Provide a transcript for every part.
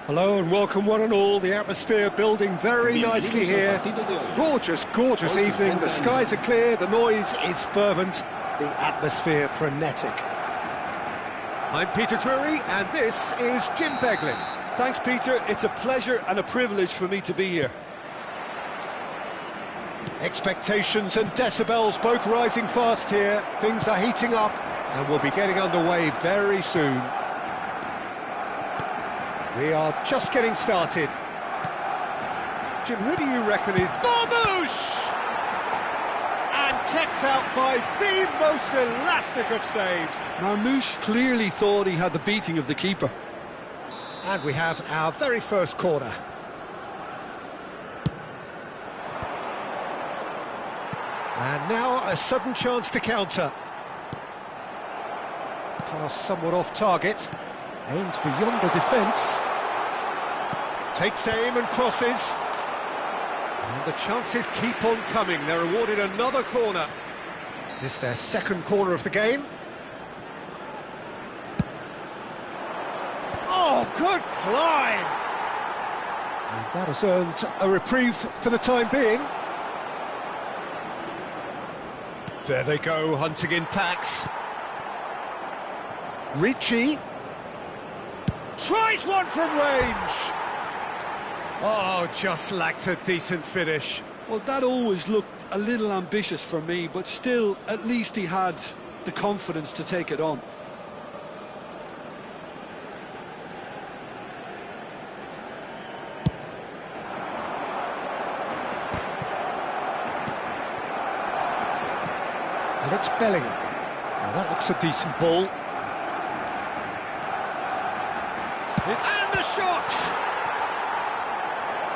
Hello and welcome one and all. The atmosphere building very nicely here. Gorgeous, gorgeous evening. The skies are clear, the noise is fervent, the atmosphere frenetic. I'm Peter Drury and this is Jim Beglin. Thanks, Peter. It's a pleasure and a privilege for me to be here. Expectations and decibels both rising fast here. Things are heating up and we'll be getting underway very soon. We are just getting started. Jim, who do you reckon is... Marmouche! And kept out by the most elastic of saves. Marmouche clearly thought he had the beating of the keeper. And we have our very first corner. And now a sudden chance to counter. Pass somewhat off target. Aims beyond the defence. Takes aim and crosses. And the chances keep on coming. They're awarded another corner. This their second corner of the game. Oh, good climb! And that has earned a reprieve for the time being. There they go, hunting in packs. Ricci. Tries one from range! Oh, just lacked a decent finish. Well, that always looked a little ambitious for me, but still, at least he had the confidence to take it on. And it's Bellingham. Now that looks a decent ball. And the shot!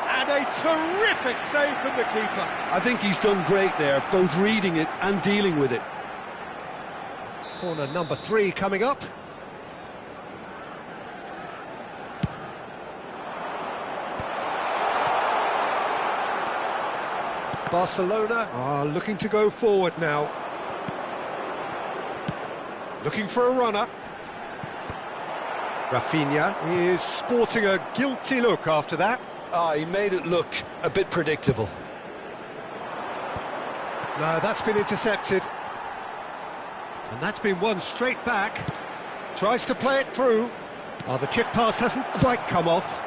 And a terrific save from the keeper. I think he's done great there, both reading it and dealing with it. Corner number 3 coming up. Barcelona are looking to go forward now. Looking for a runner. Rafinha is sporting a guilty look after that. He made it look a bit predictable. No, that's been intercepted. And that's been won straight back. Tries to play it through. Oh, the chip pass hasn't quite come off.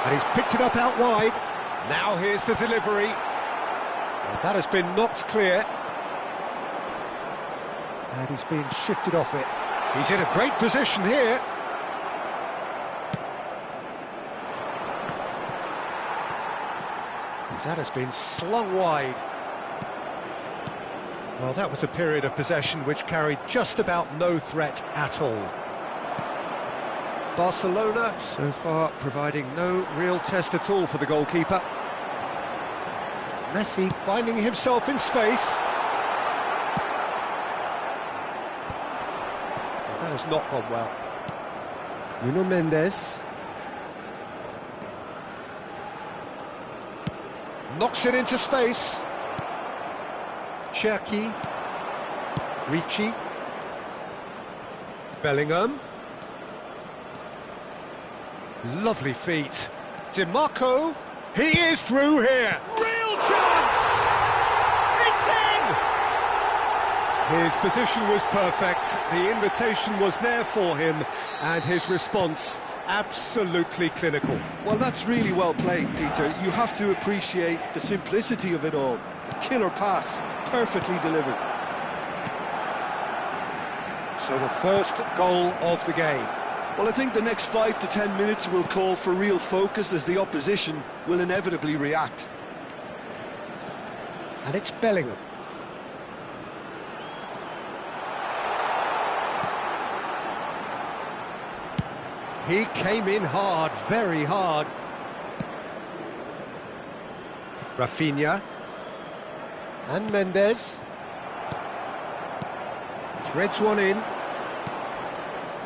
And he's picked it up out wide. Now here's the delivery. And that has been knocked clear. And he's been shifted off it. He's in a great position here. And that has been slung wide. Well, that was a period of possession which carried just about no threat at all. Barcelona, so far, providing no real test at all for the goalkeeper. Messi finding himself in space. Well, that has not gone well. Nuno Mendes. Knocks it into space. Cherki. Ricci. Bellingham. Lovely feet. DiMarco. He is through here. Real chance! It's in! His position was perfect. The invitation was there for him, and his response absolutely clinical. Well, that's really well played, Peter. You have to appreciate the simplicity of it all. A killer pass, perfectly delivered. So the first goal of the game. Well, I think the next 5 to 10 minutes will call for real focus as the opposition will inevitably react. And it's Bellingham. He came in hard, very hard. Rafinha. And Mendes. Threads one in.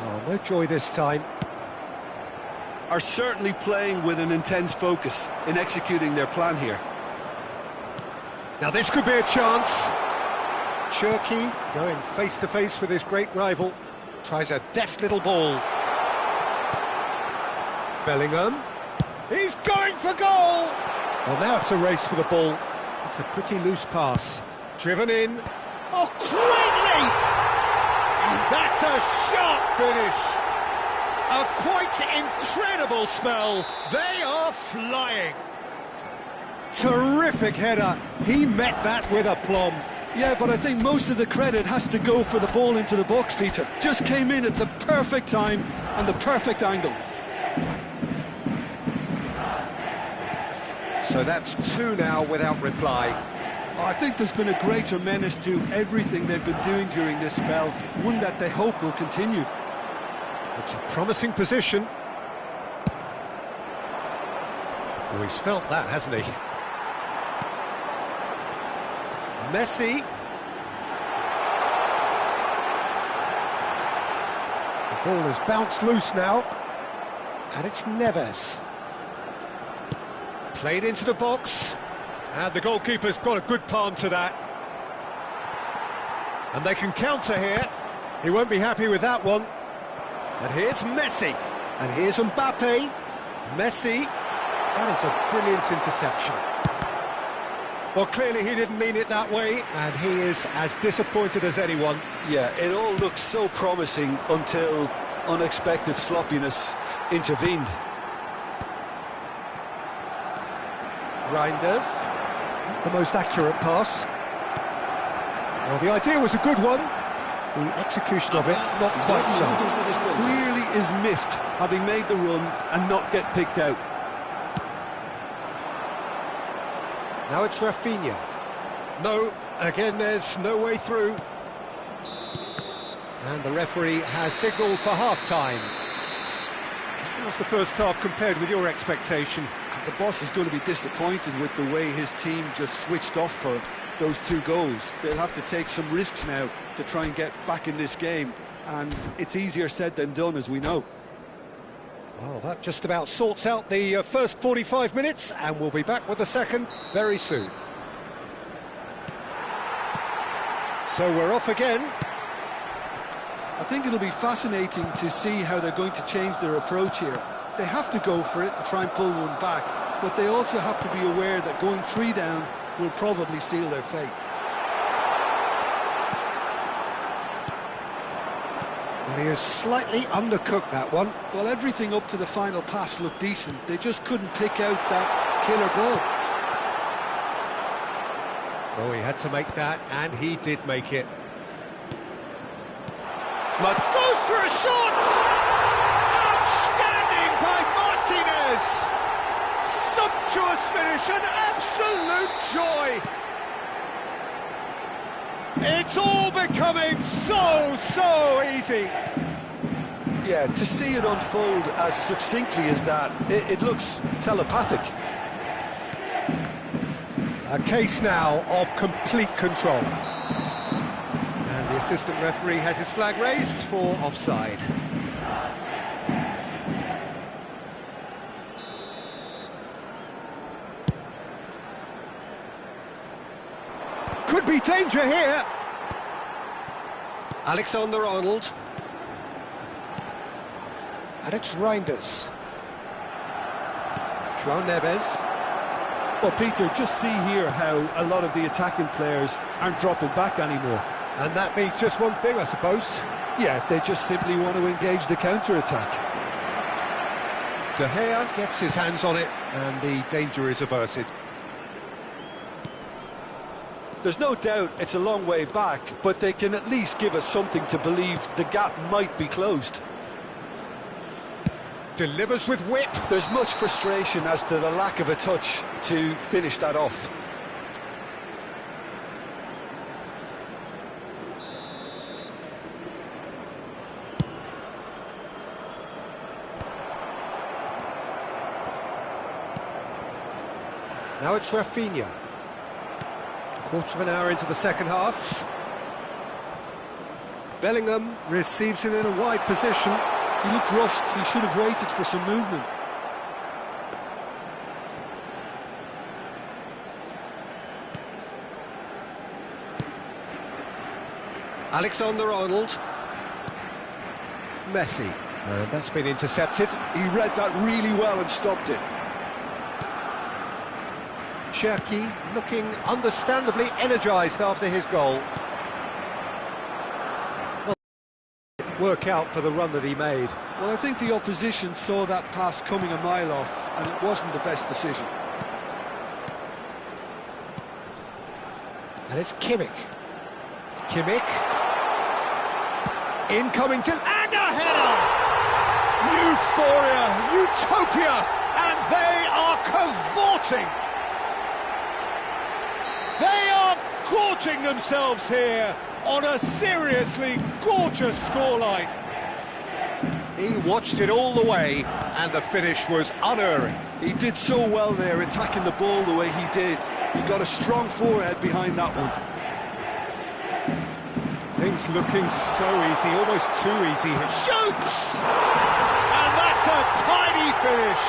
Oh, no joy this time. Are certainly playing with an intense focus in executing their plan here. Now this could be a chance. Cherki going face-to-face with his great rival. Tries a deft little ball. Bellingham. He's going for goal! Well, now it's a race for the ball. It's a pretty loose pass. Driven in. Oh, great leap! And that's a sharp finish. A quite incredible spell. They are flying. Terrific header. He met that with aplomb. Yeah, but I think most of the credit has to go for the ball into the box, Peter. Just came in at the perfect time and the perfect angle. So that's two now without reply. I think there's been a greater menace to everything they've been doing during this spell, one that they hope will continue. It's a promising position. Oh, he's felt that, hasn't he? Messi. The ball has bounced loose now. And it's Neves. Played into the box. And the goalkeeper's got a good palm to that. And they can counter here. He won't be happy with that one. And here's Messi. And here's Mbappe. Messi. That is a brilliant interception. Well, clearly he didn't mean it that way, and he is as disappointed as anyone. Yeah, it all looked so promising until unexpected sloppiness intervened. Reinders. The most accurate pass. Well, the idea was a good one. The execution of it, not quite so. Clearly is miffed, having made the run and not get picked out. Now it's Rafinha. No, again there's no way through. And the referee has signalled for half-time. How's the first half compared with your expectation? The boss is going to be disappointed with the way his team just switched off for those two goals. They'll have to take some risks now to try and get back in this game, and it's easier said than done, as we know. Well, that just about sorts out the first 45 minutes, and we'll be back with the second very soon. So we're off again. I think it'll be fascinating to see how they're going to change their approach here. They have to go for it and try and pull one back, but they also have to be aware that going 3 down will probably seal their fate. Well, he has slightly undercooked that one. Well, everything up to the final pass looked decent. They just couldn't pick out that killer ball. Oh, he had to make that, and he did make it. Let's go for a shot! Outstanding by Martinez! Sumptuous finish, an absolute joy! It's all becoming so easy. Yeah, to see it unfold as succinctly as that, it looks telepathic. A case now of complete control. And the assistant referee has his flag raised for offside. Could be danger here. Alexander-Arnold. And it's Reinders. João Neves. Well, Peter, just see here how a lot of the attacking players aren't dropping back anymore. And that means just one thing, I suppose. Yeah, they just simply want to engage the counter-attack. De Gea gets his hands on it, and the danger is averted. There's no doubt it's a long way back, but they can at least give us something to believe the gap might be closed. Delivers with whip. There's much frustration as to the lack of a touch to finish that off. Now it's Rafinha. Quarter of an hour into the second half. Bellingham receives it in a wide position. He looked rushed. He should have waited for some movement. Alexander-Arnold. Messi. And that's been intercepted. He read that really well and stopped it. Cherki looking understandably energised after his goal. Well, it didn't work out for the run that he made. Well, I think the opposition saw that pass coming a mile off, and it wasn't the best decision. And it's Kimmich. Kimmich. Incoming to... And a header! Euphoria, utopia, and they are cavorting. They are gorging themselves here on a seriously gorgeous scoreline. He watched it all the way, and the finish was unerring. He did so well there, attacking the ball the way he did. He got a strong forehead behind that one. Things looking so easy, almost too easy. Shoots! And that's a tiny finish.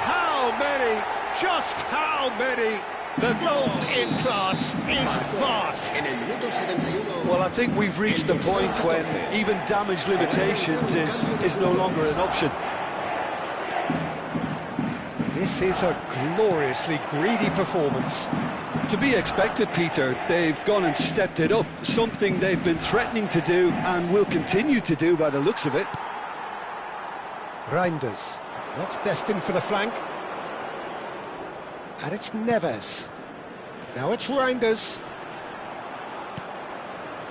How many? Just how many? The gulf in class is vast. Well, I think we've reached the point when even damage limitations is no longer an option. This is a gloriously greedy performance. To be expected, Peter. They've gone and stepped it up, something they've been threatening to do and will continue to do by the looks of it. Reinders. That's destined for the flank. And it's Neves. Now it's Reinders.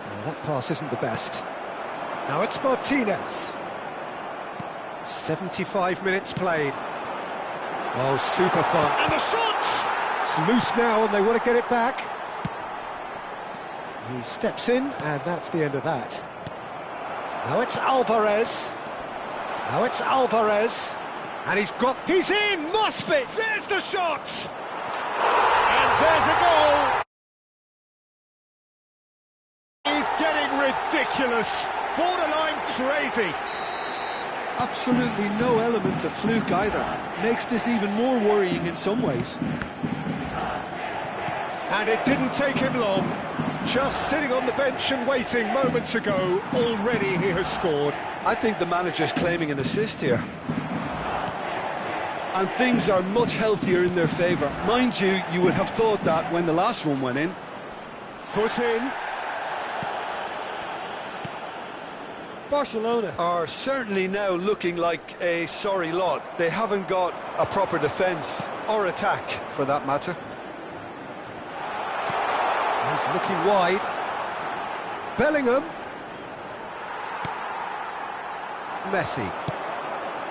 Well, that pass isn't the best. Now it's Martinez. 75 minutes played. Oh, super fun. And the shot! It's loose now and they want to get it back. He steps in and that's the end of that. Now it's Alvarez. Now it's Alvarez. And he's in, must be! There's the shot! And there's a goal! He's getting ridiculous, borderline crazy. Absolutely no element of fluke either. Makes this even more worrying in some ways. And it didn't take him long. Just sitting on the bench and waiting moments ago, already he has scored. I think the manager's claiming an assist here. And things are much healthier in their favour. Mind you, you would have thought that when the last one went in. Foot in. Barcelona are certainly now looking like a sorry lot. They haven't got a proper defence, or attack, for that matter. He's looking wide. Bellingham. Messi.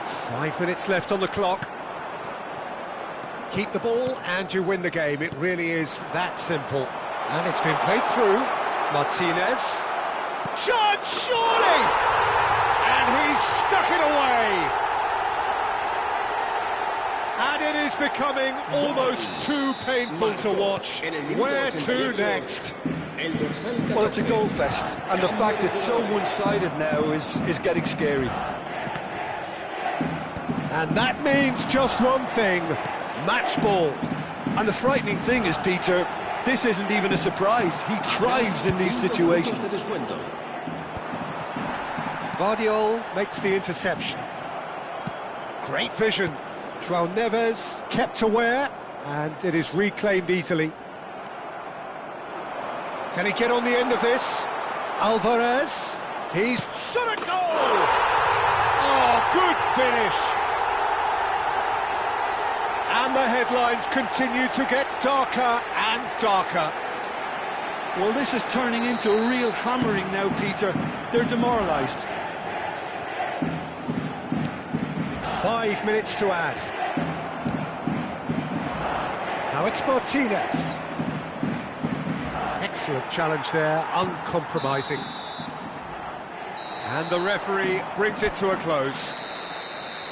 5 minutes left on the clock. Keep the ball and you win the game. It really is that simple. And it's been played through. Martinez. Shot, surely! And he's stuck it away. And it is becoming almost too painful to watch. Where to next? Well, it's a goal fest, and the fact it's so one-sided now is getting scary. And that means just one thing, match ball. And the frightening thing is, Peter, this isn't even a surprise. He thrives in these situations. Vardiol makes the interception. Great vision. João Neves kept aware, and it is reclaimed easily. Can he get on the end of this? Alvarez. He's shot a goal! Oh, good finish! And the headlines continue to get darker and darker. Well, this is turning into a real hammering now, Peter. They're demoralised. 5 minutes to add. Now it's Martinez. Excellent challenge there, uncompromising. And the referee brings it to a close.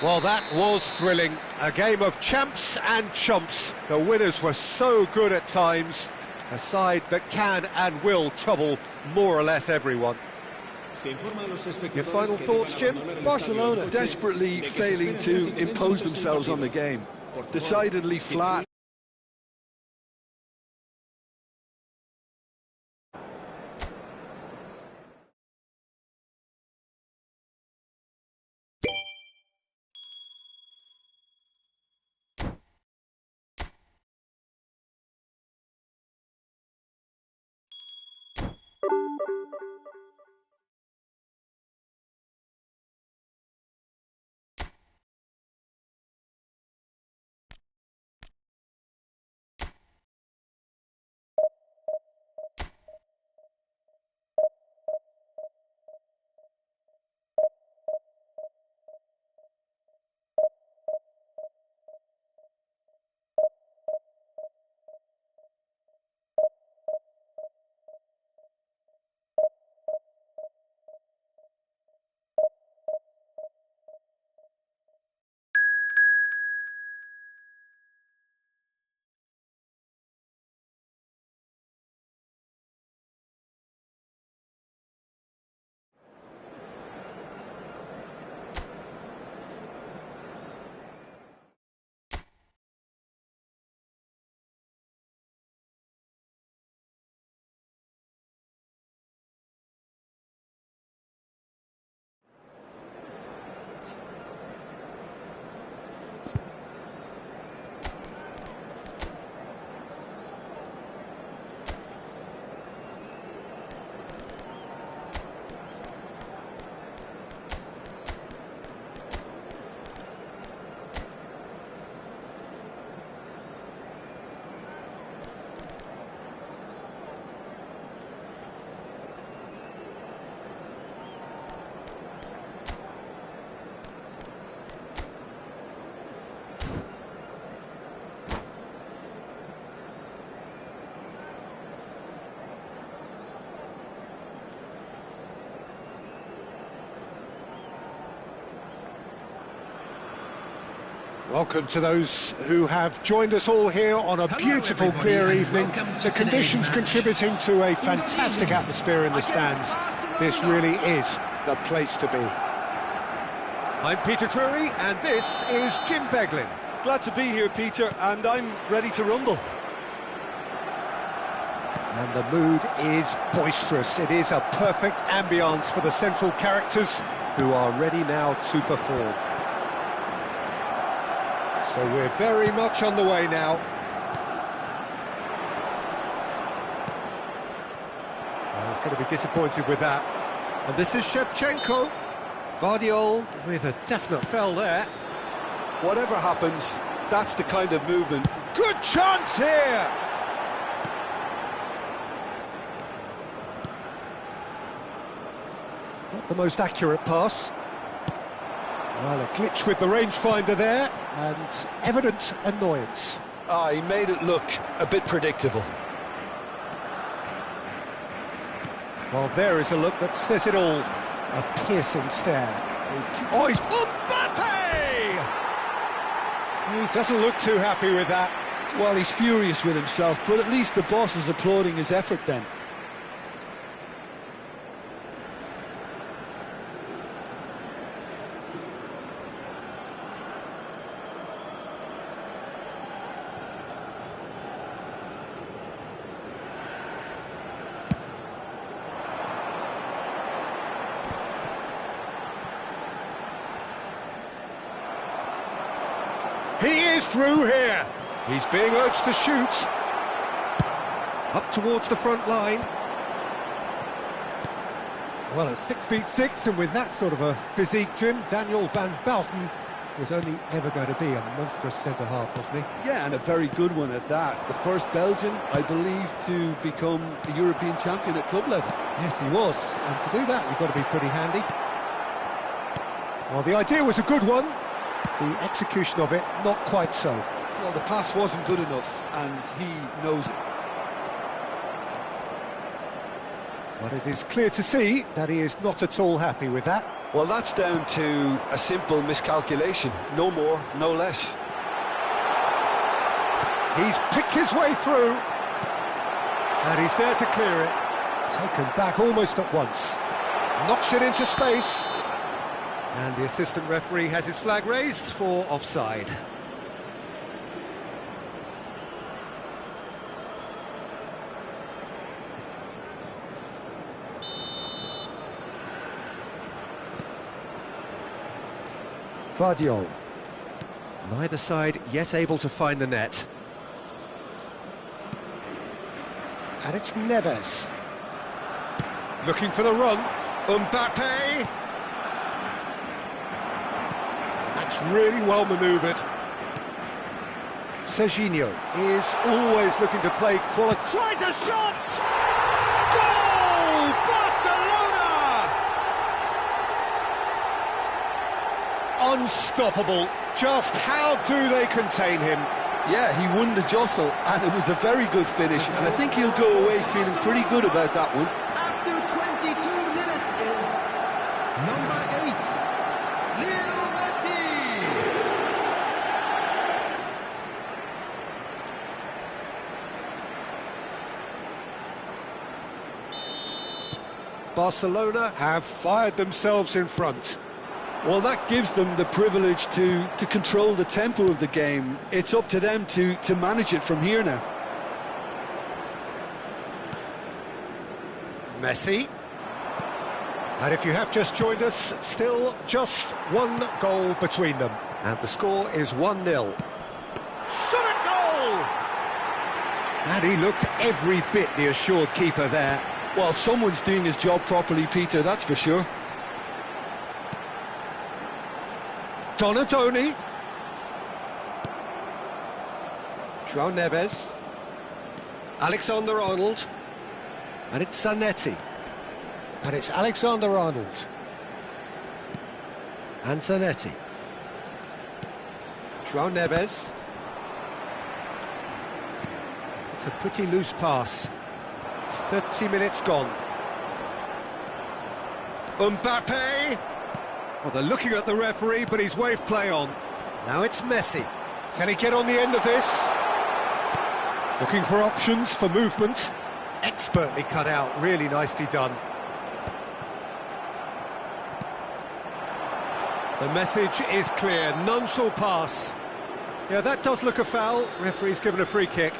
Well, that was thrilling. A game of champs and chumps. The winners were so good at times. A side that can and will trouble more or less everyone. Your final thoughts, Jim? Barcelona desperately failing to impose themselves on the game. Decidedly flat. Welcome to those who have joined us all here on a beautiful, clear evening. The conditions contributing to a fantastic atmosphere in the stands. This really is the place to be. I'm Peter Drury, and this is Jim Beglin. Glad to be here, Peter, and I'm ready to rumble. And the mood is boisterous. It is a perfect ambience for the central characters who are ready now to perform. So we're very much on the way now. I was going to be disappointed with that. And this is Shevchenko. Vardiol with a definite foul there. Whatever happens, that's the kind of movement. Good chance here! Not the most accurate pass. Well, a glitch with the rangefinder there, and evident annoyance. He made it look a bit predictable. Well, there is a look that says it all. A piercing stare. Oh, he's Mbappe! He doesn't look too happy with that. Well, he's furious with himself, but at least the boss is applauding his effort then. He is through here. He's being urged to shoot. Up towards the front line. Well, at 6'6", and with that sort of a physique, Jim, Daniel van Bouten was only ever going to be a monstrous centre-half, wasn't he? Yeah, and a very good one at that. The first Belgian, I believe, to become a European champion at club level. Yes, he was. And to do that, you've got to be pretty handy. Well, the idea was a good one. The execution of it, not quite so. Well, the pass wasn't good enough, and he knows it. But it is clear to see that he is not at all happy with that. Well, that's down to a simple miscalculation. No more, no less. He's picked his way through. And he's there to clear it. Taken back almost at once. Knocks it into space. And the assistant referee has his flag raised for offside. Vardiol. Neither side yet able to find the net. And it's Neves. Looking for the run. Mbappe. That's really well manoeuvred. Serginho is always looking to play quality. Tries a shot! Goal! Barcelona! Unstoppable. Just how do they contain him? Yeah, he won the jostle, and it was a very good finish, and I think he'll go away feeling pretty good about that one. After 22 minutes is number 8, Lionel Messi. Barcelona have fired themselves in front. Well, that gives them the privilege to control the tempo of the game. It's up to them to manage it from here now. Messi. And if you have just joined us, still just one goal between them. And the score is 1-0. Shot a goal! And he looked every bit the assured keeper there. Well, someone's doing his job properly, Peter, that's for sure. Donadoni. João Neves. Alexander-Arnold. And it's Zanetti. And it's Alexander-Arnold. And Zanetti. João Neves. It's a pretty loose pass. 30 minutes gone. Mbappe. Well, they're looking at the referee, but he's waved play on. Now it's Messi. Can he get on the end of this? Looking for options for movement. Expertly cut out, really nicely done. The message is clear, none shall pass. Yeah, that does look a foul. Referee's given a free kick.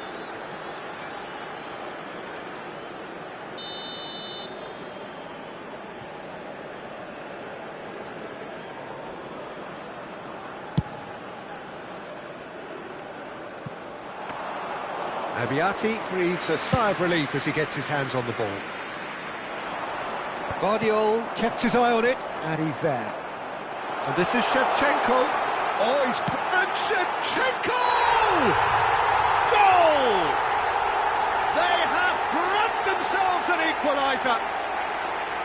Abiati breathes a sigh of relief as he gets his hands on the ball. Vardiol kept his eye on it, and he's there. And this is Shevchenko. Oh, he's... And Shevchenko! Goal! They have grabbed themselves an equaliser.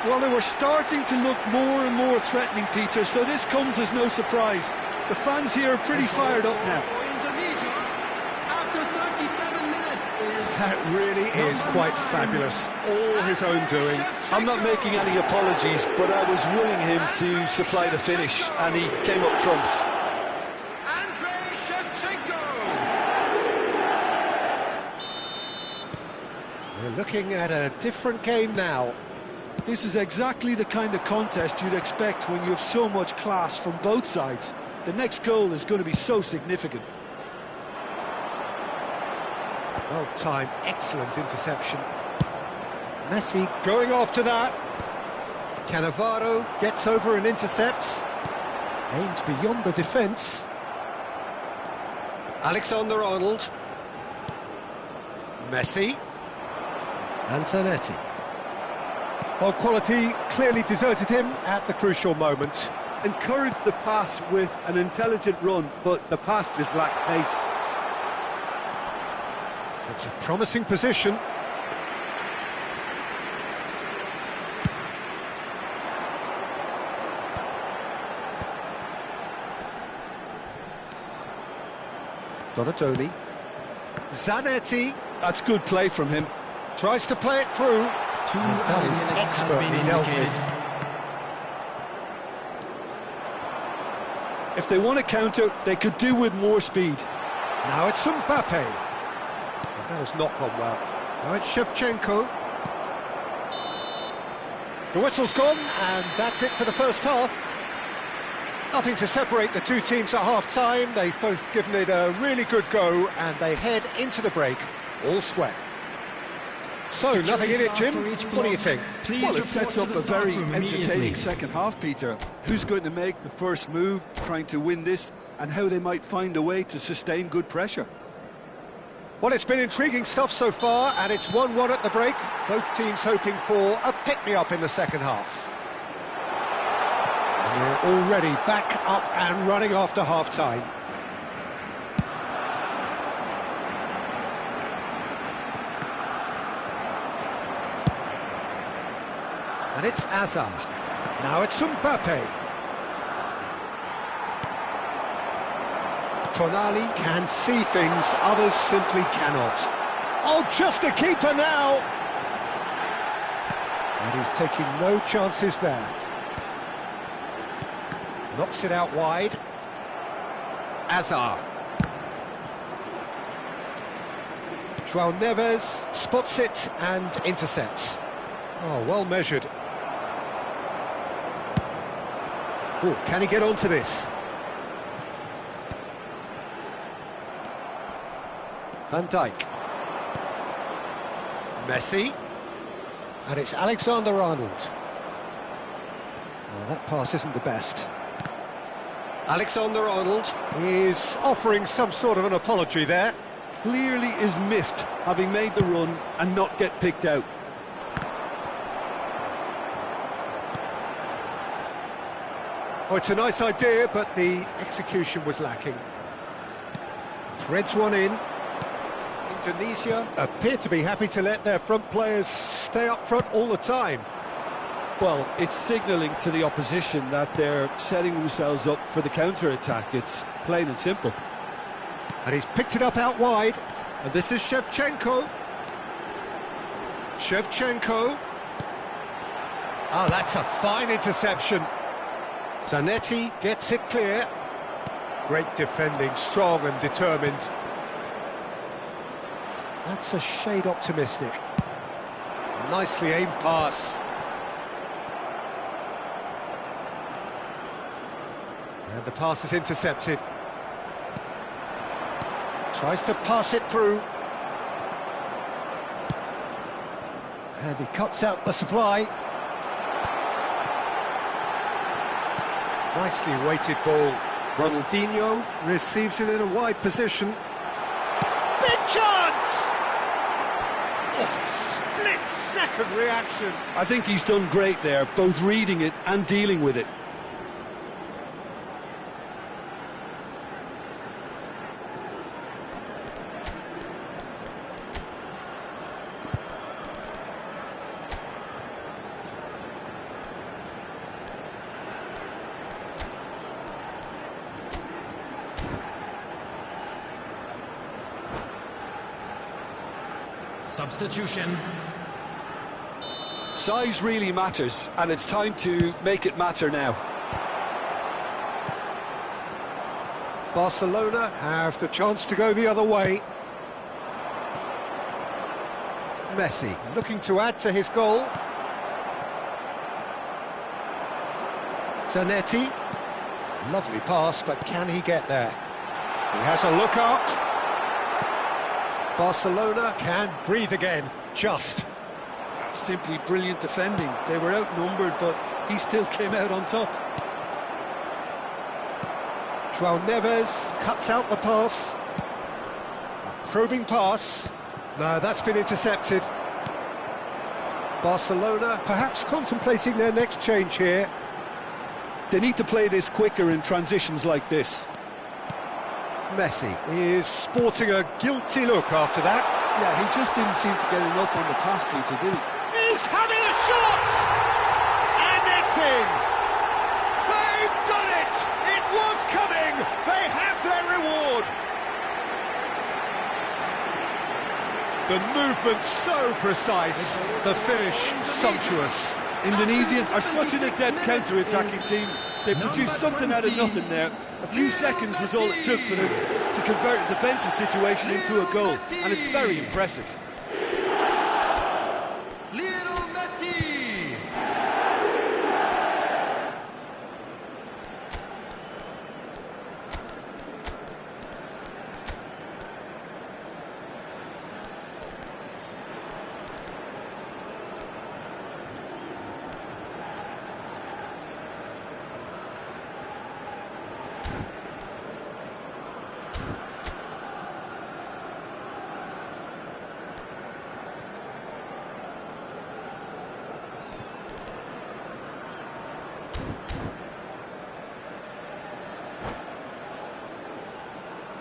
Well, they were starting to look more and more threatening, Peter, so this comes as no surprise. The fans here are pretty fired up now. For Indonesia, after 37 minutes is That really is quite fabulous. All his own doing. I'm not making any apologies, but I was willing him to supply the finish, and he came up trumps. We're looking at a different game now. This is exactly the kind of contest you'd expect when you have so much class from both sides. The next goal is going to be so significant. Well timed, excellent interception. Messi going after that. Cannavaro gets over and intercepts. Aims beyond the defence. Alexander-Arnold. Messi. And Zanetti. Well, quality clearly deserted him at the crucial moment. Encouraged the pass with an intelligent run, but the pass just lacked pace. It's a promising position. Donatoni. Zanetti. That's good play from him. Tries to play it through. And that is expertly dealt with. If they want to counter, they could do with more speed. Now it's Mbappe. Well, that has not gone well. Now it's Shevchenko. The whistle's gone, and that's it for the first half. Nothing to separate the two teams at half-time. They've both given it a really good go, and they head into the break all square. So, nothing in it, Jim. What do you think? Well, it sets up a very entertaining second half, Peter. Who's going to make the first move, trying to win this, and how they might find a way to sustain good pressure? Well, it's been intriguing stuff so far, and it's 1-1 at the break. Both teams hoping for a pick-me-up in the second half. And we're already back up and running after half-time. And it's Azar. Now it's Mbappe. Tonali can see things, others simply cannot. Oh, just a keeper now! And he's taking no chances there. Knocks it out wide. Azar. João Neves spots it and intercepts. Oh, well measured. Oh, can he get onto this? Van Dijk. Messi. And it's Alexander-Arnold. Well, that pass isn't the best. Alexander-Arnold is offering some sort of an apology there. Clearly is miffed, having made the run and not get picked out. Oh, it's a nice idea, but the execution was lacking. Threads one in. Indonesia appear to be happy to let their front players stay up front all the time. Well, it's signalling to the opposition that they're setting themselves up for the counter-attack. It's plain and simple. And he's picked it up out wide. And this is Shevchenko. Shevchenko. Oh, that's a fine interception. Zanetti gets it clear. Great defending, strong and determined. That's a shade optimistic. Nicely aimed pass. And the pass is intercepted. Tries to pass it through. And he cuts out the supply. Nicely weighted ball. Ronaldinho receives it in a wide position. Big chance! Oh, split-second reaction. I think he's done great there, both reading it and dealing with it. Substitution. Size really matters, and it's time to make it matter now. Barcelona have the chance to go the other way. Messi looking to add to his goal. Zanetti. Lovely pass, but can he get there? He has a look up. Barcelona can breathe again, just. That's simply brilliant defending. They were outnumbered, but he still came out on top. João Neves cuts out the pass. A probing pass. No, that's been intercepted. Barcelona perhaps contemplating their next change here. They need to play this quicker in transitions like this. Messi is sporting a guilty look after that. Yeah, he just didn't seem to get enough on the pass, Peter, did he? He's having a shot! And it's in! They've done it! It was coming! They have their reward! The movement so precise, the finish sumptuous. Indonesia are such an adept counter-attacking team. They produced something out of nothing there. A few seconds was all it took for them to convert a defensive situation into a goal, and it's very impressive.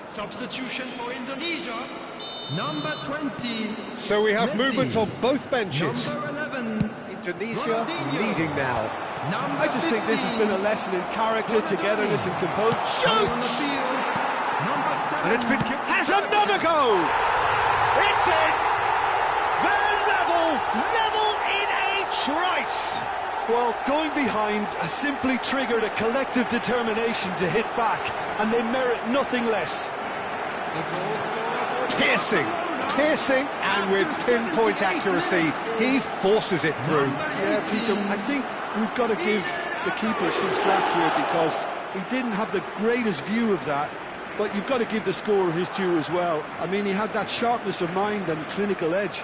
Substitution for Indonesia, number 20. So we have Messi. movement on both benches. Number 11. Indonesia leading now. Number I just think this has been a 15. lesson in character, togetherness and composure. On the field, number 7. And it's been... has another go! It's in! They're level in a trice! Well, going behind has simply triggered a collective determination to hit back, and they merit nothing less. Piercing, and with pinpoint accuracy, he forces it through. Yeah, Peter, I think we've got to give the keeper some slack here because he didn't have the greatest view of that, but you've got to give the scorer his due as well. I mean, he had that sharpness of mind and clinical edge.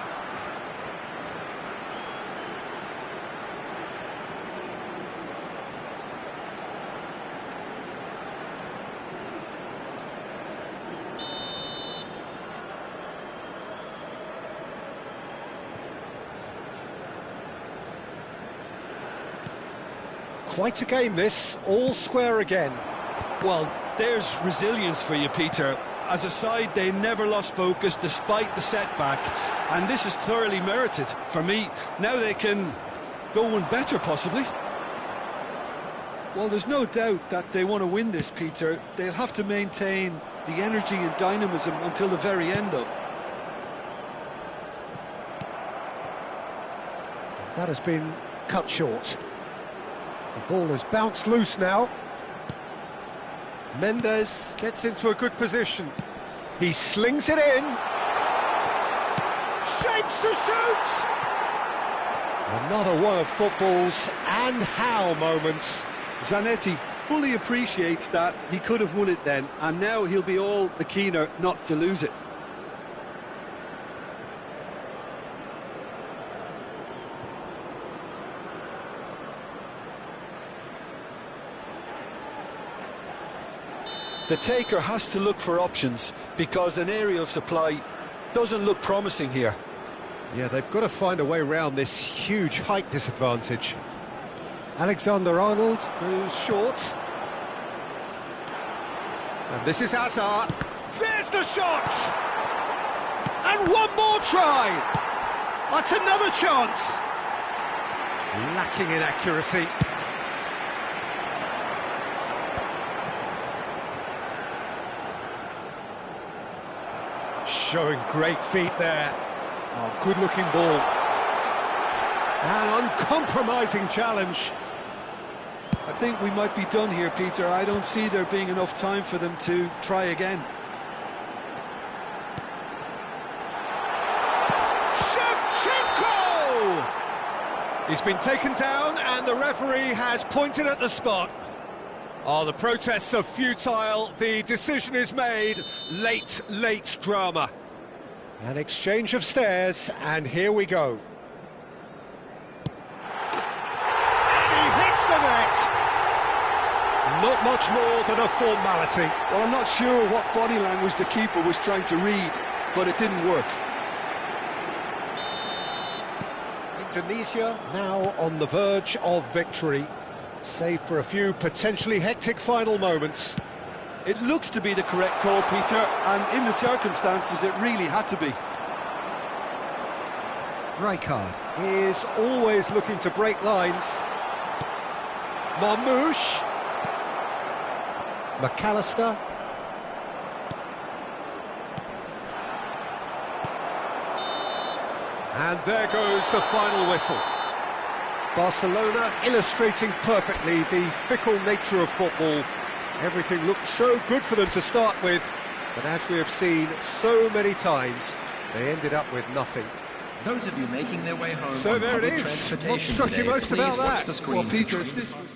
Quite a game this, all square again. Well, there's resilience for you, Peter. As a side, they never lost focus despite the setback, and this is thoroughly merited. For me, now they can go one better, possibly. Well, there's no doubt that they want to win this, Peter. They'll have to maintain the energy and dynamism until the very end, though. That has been cut short. The ball has bounced loose now. Mendes gets into a good position. He slings it in. Shapes to shoot! Another one of football's and how moments. Zanetti fully appreciates that he could have won it then, and now he'll be all the keener not to lose it. The taker has to look for options because an aerial supply doesn't look promising here. Yeah, they've got to find a way around this huge height disadvantage. Alexander-Arnold goes short. And this is Hazard. There's the shot! And one more try! That's another chance! Lacking in accuracy. Showing great feet there. Oh, good-looking ball. An uncompromising challenge. I think we might be done here, Peter. I don't see there being enough time for them to try again. Shevchenko! He's been taken down and the referee has pointed at the spot. Oh, the protests are futile. The decision is made. Late drama. An exchange of stares, and here we go. He hits the net. Not much more than a formality. Well, I'm not sure what body language the keeper was trying to read, but it didn't work. Indonesia now on the verge of victory, save for a few potentially hectic final moments. It looks to be the correct call, Peter, and in the circumstances it really had to be. Rijkaard is always looking to break lines. Marmouche. McAllister. And there goes the final whistle. Barcelona illustrating perfectly the fickle nature of football. Everything looked so good for them to start with, but as we have seen so many times, they ended up with nothing. Those of you making their way home So on there it public is. transportation What struck you today, most please about watch that? the screen. Well, Peter, this was...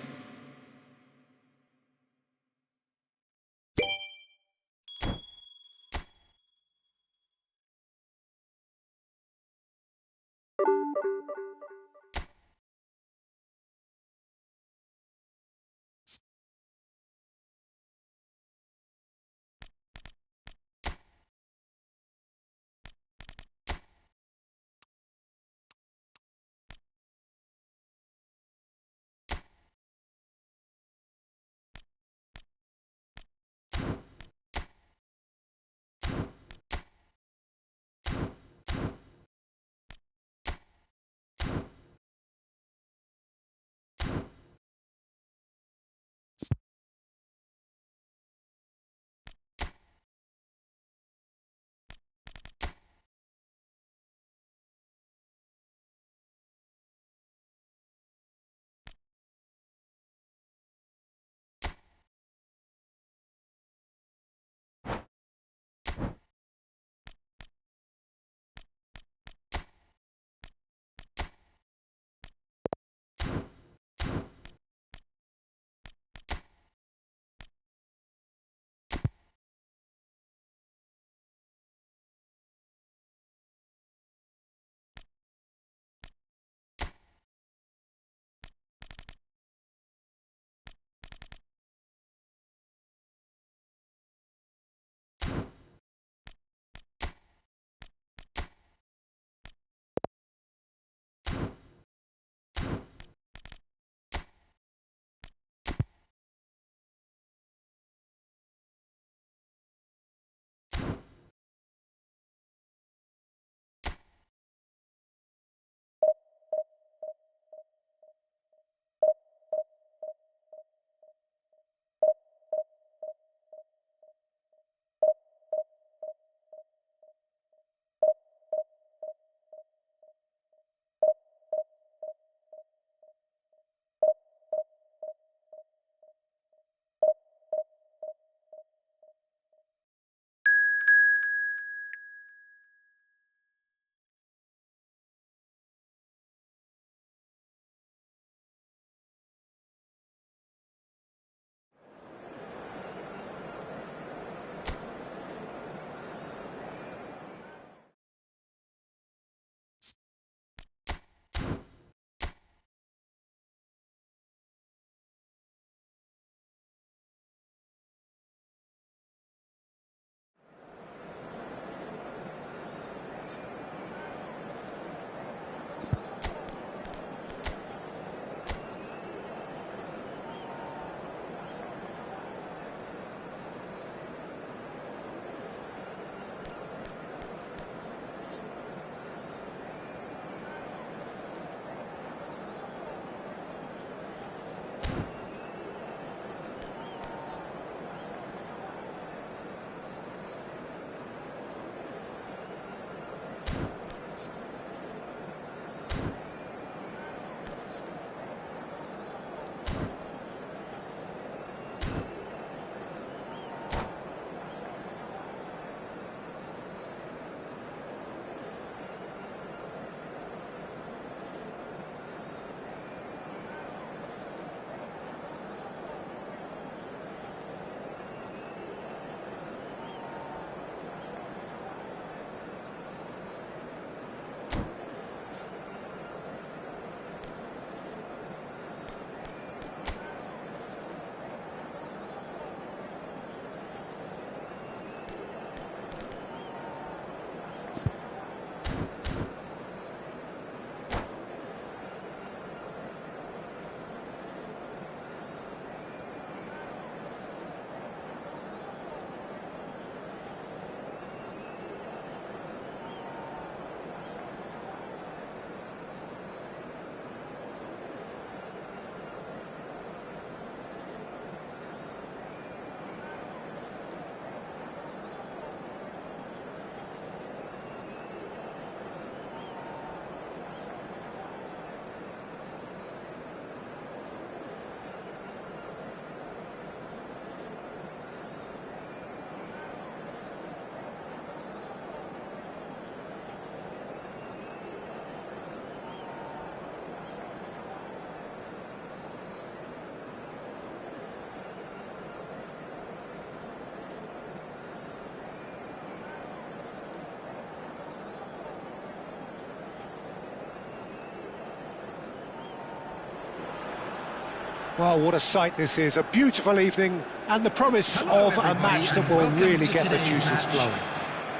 Well, what a sight this is, a beautiful evening, and the promise of a match that will really get the juices flowing.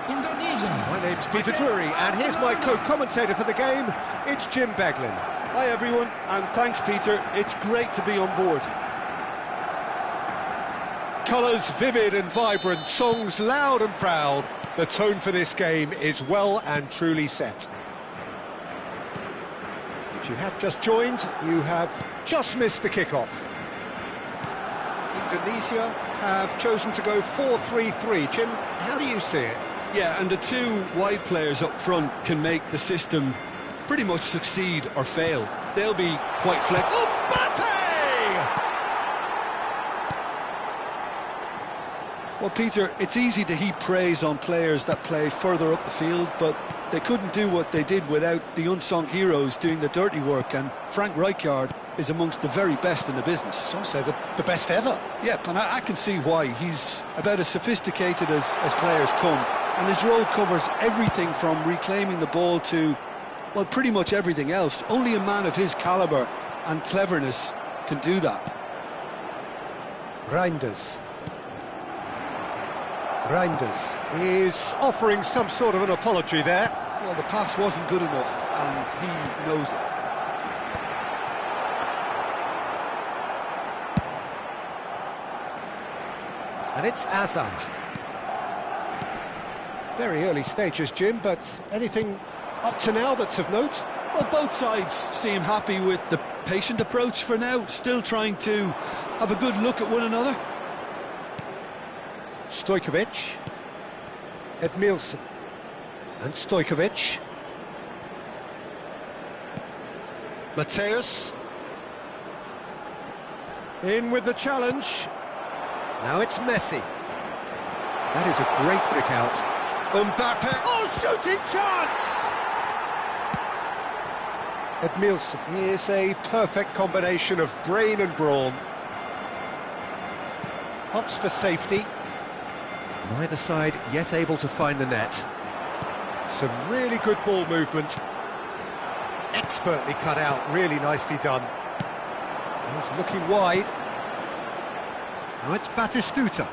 My name's Peter Drury, and here's my co-commentator for the game, it's Jim Beglin. Hi everyone, and thanks Peter, it's great to be on board. Colours vivid and vibrant, songs loud and proud. The tone for this game is well and truly set. If you have just joined, you have just missed the kickoff. Indonesia have chosen to go 4-3-3. Jim, how do you see it? Yeah, and the two wide players up front can make the system pretty much succeed or fail. They'll be quite flexible. Well, Peter, it's easy to heap praise on players that play further up the field, but they couldn't do what they did without the unsung heroes doing the dirty work, and Frank Rijkaard is amongst the very best in the business. Some say the best ever. Yeah, and I can see why. He's about as sophisticated as players come, and his role covers everything from reclaiming the ball to, well, pretty much everything else. Only a man of his calibre and cleverness can do that. Reinders is offering some sort of an apology there. Well, the pass wasn't good enough, and he knows it. And it's Azar. Very early stages, Jim, but anything up to now that's of note? Well, both sides seem happy with the patient approach for now, still trying to have a good look at one another. Stojkovic, Edmilson, and Stojkovic. Mateus. In with the challenge. Now it's Messi. That is a great pick out. Mbappe. Oh, shooting chance! Edmilson is a perfect combination of brain and brawn. Opts for safety. Neither side yet able to find the net. Some really good ball movement. Expertly cut out, really nicely done. He's looking wide. Now it's Batistuta.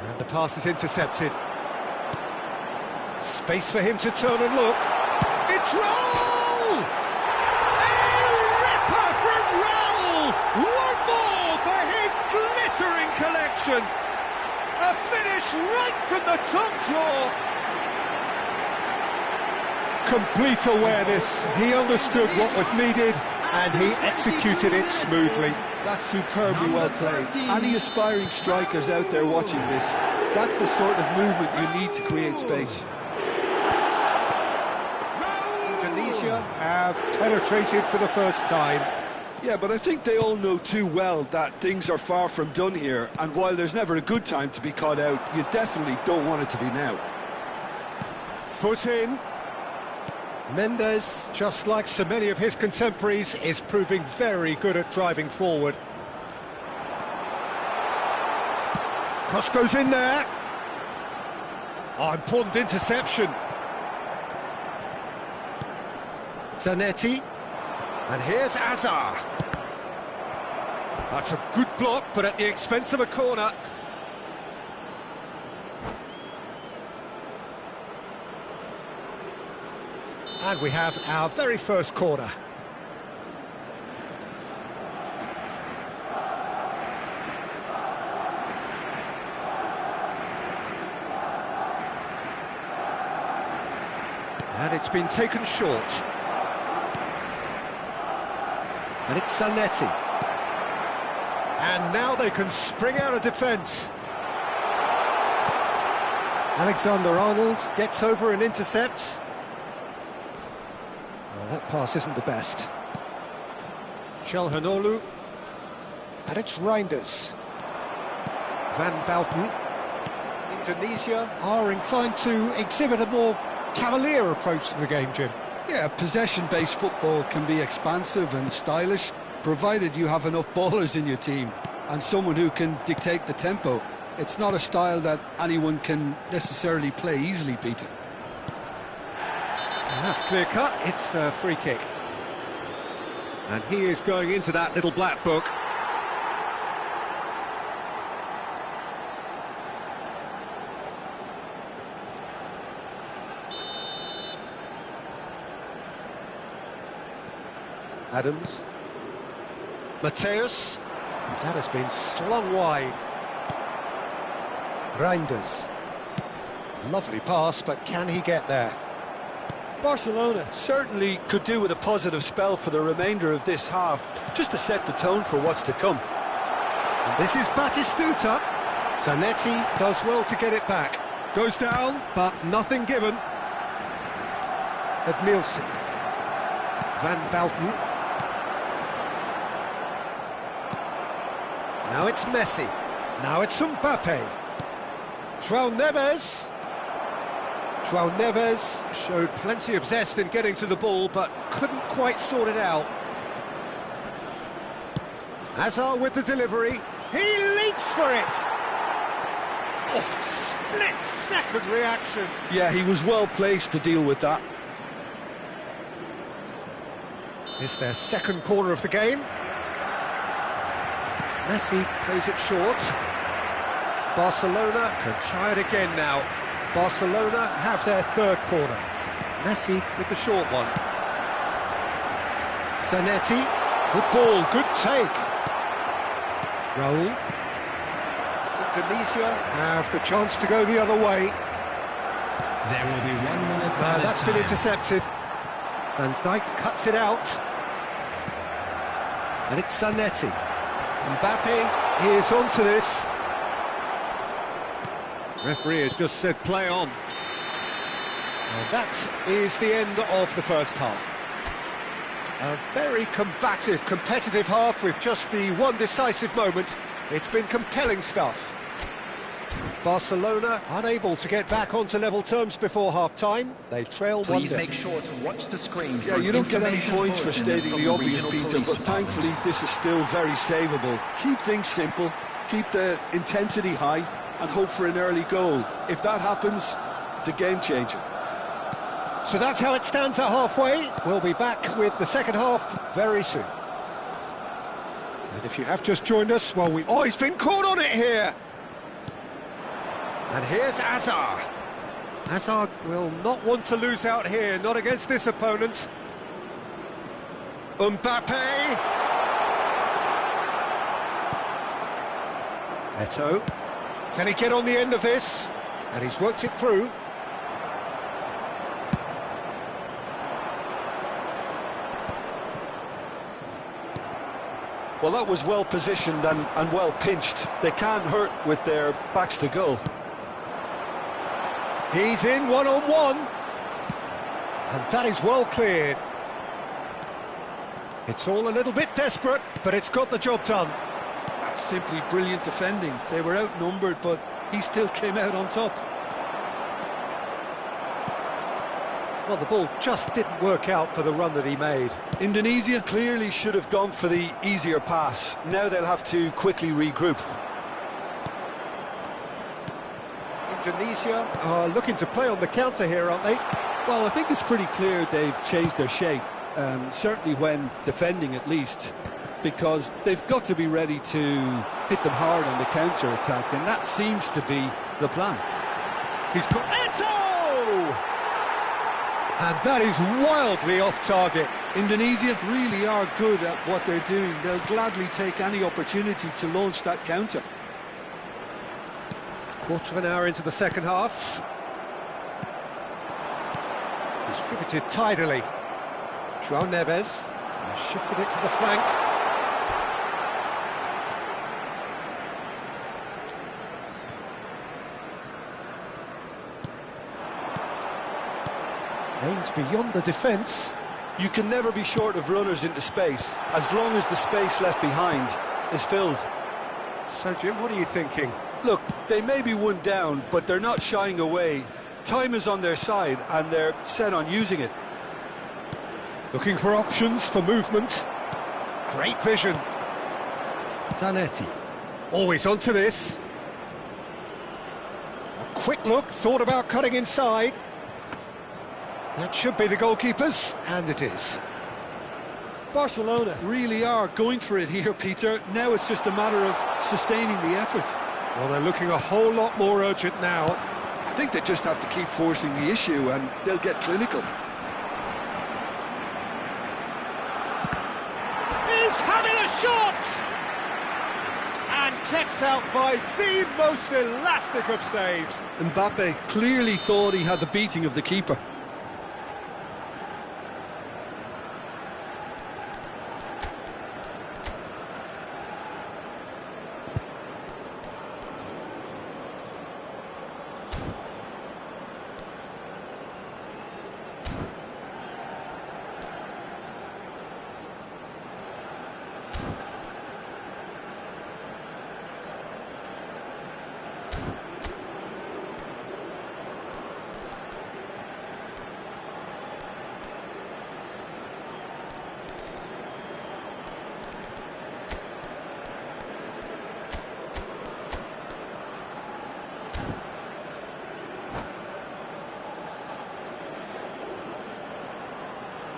And the pass is intercepted. Space for him to turn and look. It's Raul! A ripper from Raul! One more for his glittering collection. A finish right from the top draw. Complete awareness. He understood what was needed and he executed it smoothly. That's superbly well played. Any aspiring strikers out there watching this, that's the sort of movement you need to create space. Indonesia have penetrated for the first time. Yeah, but I think they all know too well that things are far from done here, and while there's never a good time to be caught out, you definitely don't want it to be now. Foot in. Mendes, just like so many of his contemporaries, is proving very good at driving forward. Cross goes in there. Oh, important interception. Zanetti. And here's Azar. That's a good block, but at the expense of a corner. And we have our very first corner. And it's been taken short. And it's Zanetti. And now they can spring out of defence. Alexander-Arnold gets over and intercepts. Well, that pass isn't the best. Çalhanoğlu. And it's Reinders. Van Bouten. Indonesia are inclined to exhibit a more cavalier approach to the game, Jim. Yeah, possession-based football can be expansive and stylish, provided you have enough ballers in your team and someone who can dictate the tempo. It's not a style that anyone can necessarily play easily, Peter. And that's clear-cut, it's a free kick. And he is going into that little black book. Adams. Mateus. That has been slung wide. Reinders. Lovely pass, but can he get there? Barcelona certainly could do with a positive spell for the remainder of this half, just to set the tone for what's to come. And this is Batistuta. Zanetti does well to get it back. Goes down, but nothing given. Edmilson. Van Balten. Now it's Messi. Now it's Mbappe. João Neves. João Neves showed plenty of zest in getting to the ball, but couldn't quite sort it out. Hazard with the delivery. He leaps for it! Oh, split-second reaction. Yeah, he was well placed to deal with that. It's their second corner of the game. Messi plays it short. Barcelona can try it again now. Barcelona have their third corner. Messi with the short one. Zanetti, good ball, good take. Raul. Indonesia have the chance to go the other way. There will be 1 minute. That's been intercepted. Van Dijk cuts it out. And it's Zanetti. Mbappe is onto this. Referee has just said play on. And that is the end of the first half. A very combative, competitive half with just the one decisive moment. It's been compelling stuff. Barcelona unable to get back onto level terms before half-time. They trail 1-0. Please make sure to watch the screen. Yeah, you don't get any points for stating the obvious, Peter, but thankfully this is still very savable. Keep things simple, keep the intensity high, and hope for an early goal. If that happens, it's a game changer. So that's how it stands at halfway. We'll be back with the second half very soon. And if you have just joined us, well, oh, he's been caught on it here! And here's Hazard. Hazard will not want to lose out here, not against this opponent. Mbappe! Eto'o. Can he get on the end of this? And he's worked it through. Well, that was well positioned and well pinched. They can't hurt with their backs to goal. He's in one-on-one. And that is well cleared. It's all a little bit desperate, but it's got the job done. That's simply brilliant defending. They were outnumbered, but he still came out on top. Well, the ball just didn't work out for the run that he made. Indonesia clearly should have gone for the easier pass. Now they'll have to quickly regroup. Indonesia are looking to play on the counter here, aren't they? Well, I think it's pretty clear they've changed their shape, certainly when defending at least, because they've got to be ready to hit them hard on the counter-attack, and that seems to be the plan. He's got Eto'o! And that is wildly off target. Indonesia really are good at what they're doing. They'll gladly take any opportunity to launch that counter. Quarter of an hour into the second half. Distributed tidily. João Neves shifted it to the flank. Aims beyond the defence. You can never be short of runners into space, as long as the space left behind is filled. So, Jim, what are you thinking? Look, they may be one down, but they're not shying away. Time is on their side, and they're set on using it. Looking for options for movement. Great vision. Zanetti. Always onto this. A quick look, thought about cutting inside. That should be the goalkeeper's, and it is. Barcelona really are going for it here, Peter. Now it's just a matter of sustaining the effort. Well, they're looking a whole lot more urgent now. I think they just have to keep forcing the issue and they'll get clinical. He's having a shot! And kept out by the most elastic of saves. Mbappe clearly thought he had the beating of the keeper.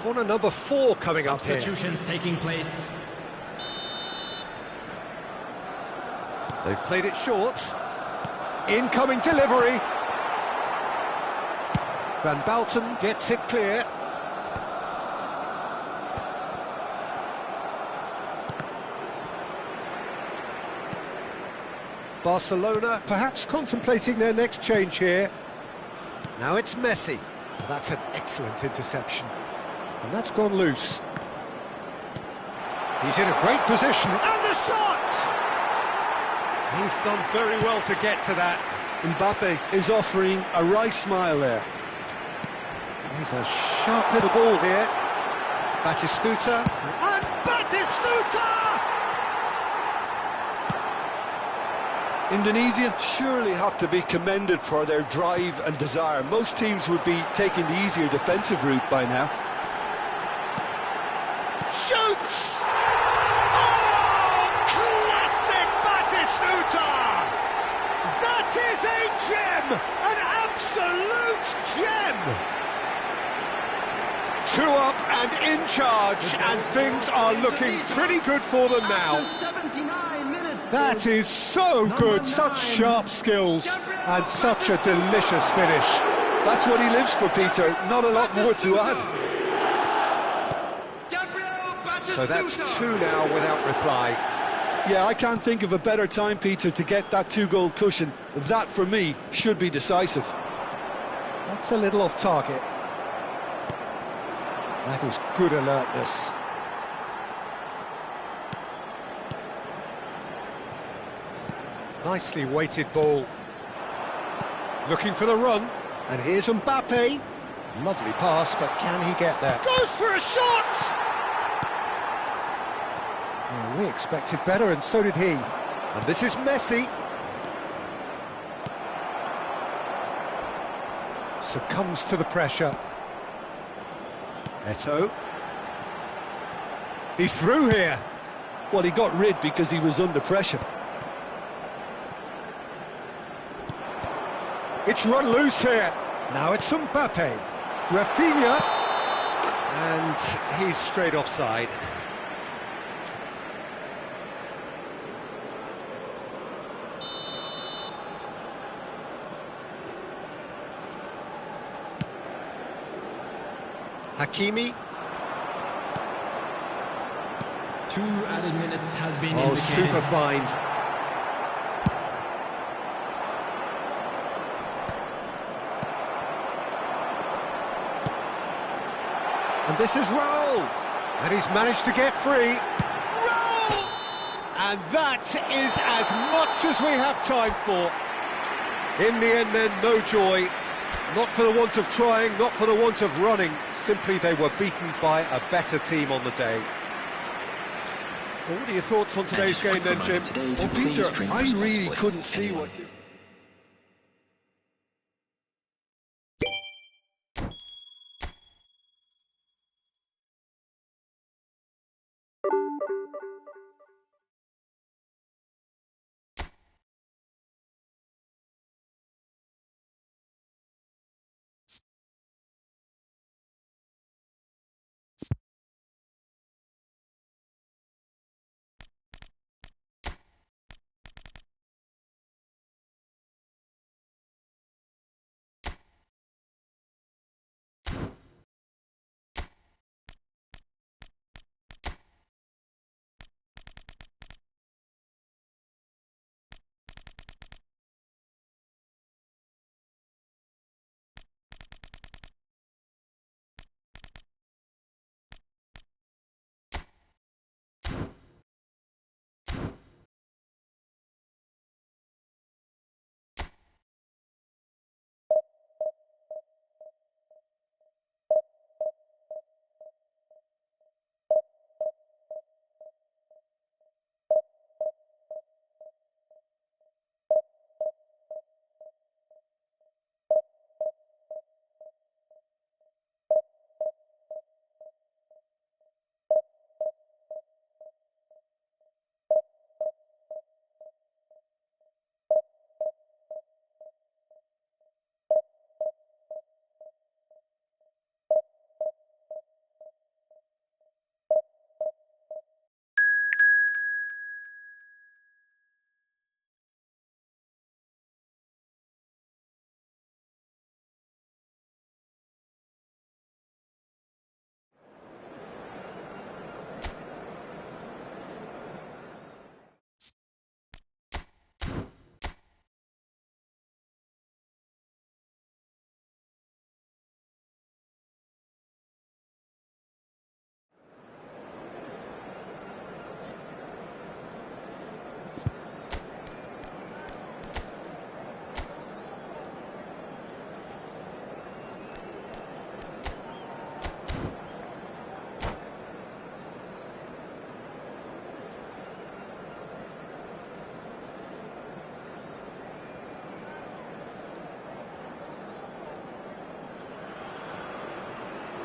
Corner number 4 coming up here. Substitutions taking place. They've played it short. Incoming delivery. Van Bouten gets it clear. Barcelona perhaps contemplating their next change here. Now it's Messi. That's an excellent interception. And that's gone loose. He's in a great position. And the shot! He's done very well to get to that. Mbappe is offering a right smile there. He's a sharp little ball here. Batistuta. And Batistuta! Indonesia surely have to be commended for their drive and desire. Most teams would be taking the easier defensive route by now. Shoots! Oh, classic Batistuta! That is a gem! An absolute gem! 2 up and in charge, and things are looking pretty good for them now. After 79 minutes. That is so good, such sharp skills, and such a delicious finish. That's what he lives for, Peter. Not a lot more to add. So that's 2 now without reply. Yeah, I can't think of a better time, Peter, to get that 2-goal cushion. That, for me, should be decisive. That's a little off target. That is good alertness. Nicely weighted ball. Looking for the run. And here's Mbappe. Lovely pass, but can he get there? Goes for a shot! Well, we expected better, and so did he. And this is Messi. Succumbs to the pressure. Eto'o. He's through here. Well, he got rid because he was under pressure. It's run loose here. Now it's Mbappe. Rafinha. And he's straight offside. Hakimi. 2 added minutes has been Oh, indicated. super find. And this is Raul. And he's managed to get free. Raul! And that is as much as we have time for. In the end then, no joy. Not for the want of trying, not for the want of running. Simply they were beaten by a better team on the day. Well, what are your thoughts on today's game then, Jim? Well, Peter, I really couldn't see what this...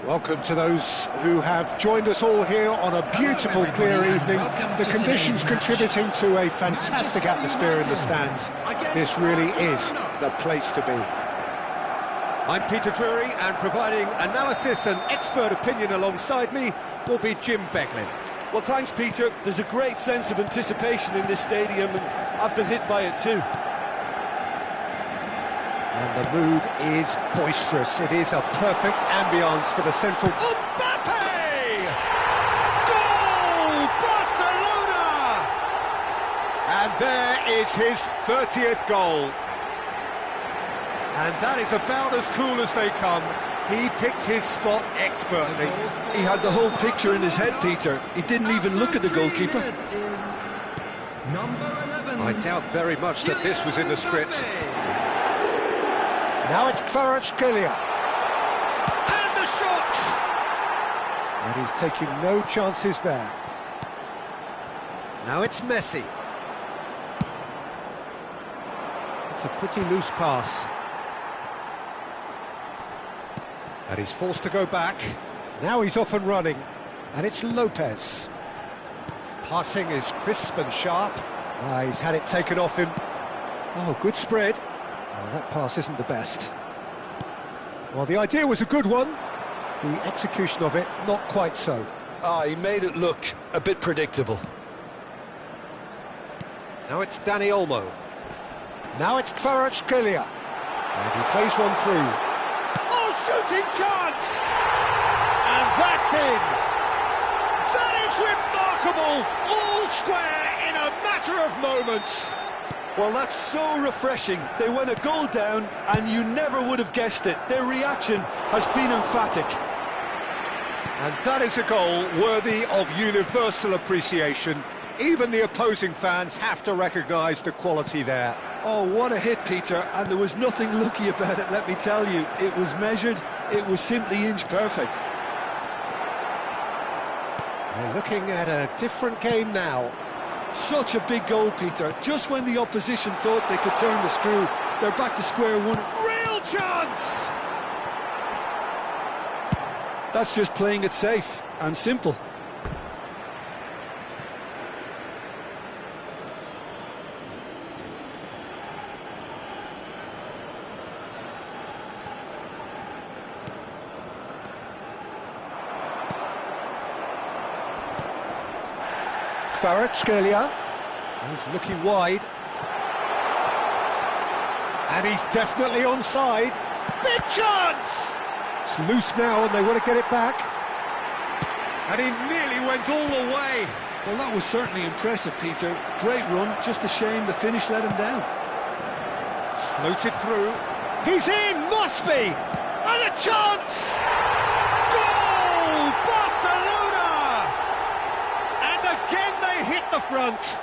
Welcome to those who have joined us all here on a beautiful, clear evening. The conditions contributing to a fantastic atmosphere in the stands. This really is the place to be. I'm Peter Drury, and providing analysis and expert opinion alongside me will be Jim Beglin. Well, thanks, Peter. There's a great sense of anticipation in this stadium, and I've been hit by it too. And the mood is boisterous. It is a perfect ambience for the central... Mbappe! Goal! Barcelona! And there is his 30th goal. And that is about as cool as they come. He picked his spot expertly. He had the whole picture in his head, Peter. He didn't even look at the goalkeeper. I doubt very much that this was in the script. Now it's Kvaratskhelia. And the shot! And he's taking no chances there. Now it's Messi. It's a pretty loose pass. And he's forced to go back. Now he's off and running. And it's Lopez. Passing is crisp and sharp. He's had it taken off him. Oh, good spread. Oh, that pass isn't the best. Well, the idea was a good one. The execution of it, not quite so. He made it look a bit predictable. Now it's Dani Olmo. Now it's Kvaratskhelia. And he plays one through. Oh, shooting chance! And that's in! That is remarkable! All square in a matter of moments. Well, that's so refreshing. They went a goal down, and you never would have guessed it. Their reaction has been emphatic. And that is a goal worthy of universal appreciation. Even the opposing fans have to recognise the quality there. Oh, what a hit, Peter, and there was nothing lucky about it, let me tell you. It was measured, it was simply inch perfect. We're looking at a different game now. Such a big goal, Peter. Just when the opposition thought they could turn the screw, they're back to square one. Real chance! That's just playing it safe and simple. Kvaratskhelia, he's looking wide. And he's definitely onside. Big chance! It's loose now and they want to get it back. And he nearly went all the way. Well, that was certainly impressive, Peter. Great run, just a shame the finish let him down. Floated through. He's in, must be! And a chance! Goal! Barcelona! And again they hit the front.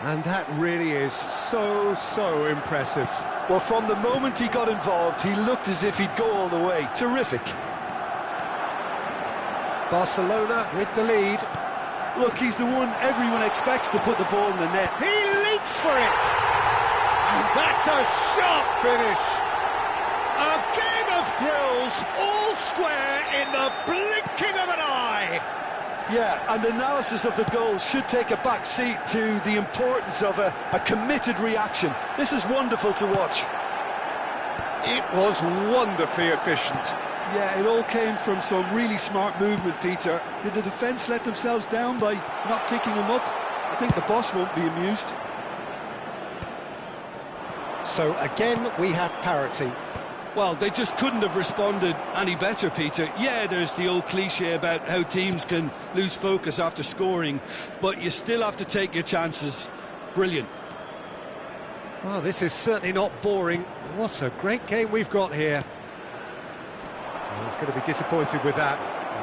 And that really is so impressive. Well, from the moment he got involved, he looked as if he'd go all the way. Terrific. Barcelona with the lead. Look, he's the one everyone expects to put the ball in the net. He leaps for it! And that's a sharp finish. A game of thrills, all square in the blinking of an eye. Yeah, and analysis of the goal should take a back seat to the importance of a committed reaction. This is wonderful to watch. It was wonderfully efficient. Yeah, it all came from some really smart movement, Peter. Did the defence let themselves down by not picking him up? I think the boss won't be amused. So again, we have parity. Well, they just couldn't have responded any better, Peter. Yeah, there's the old cliche about how teams can lose focus after scoring, but you still have to take your chances. Brilliant. Well, this is certainly not boring. What a great game we've got here. Well, he's going to be disappointed with that.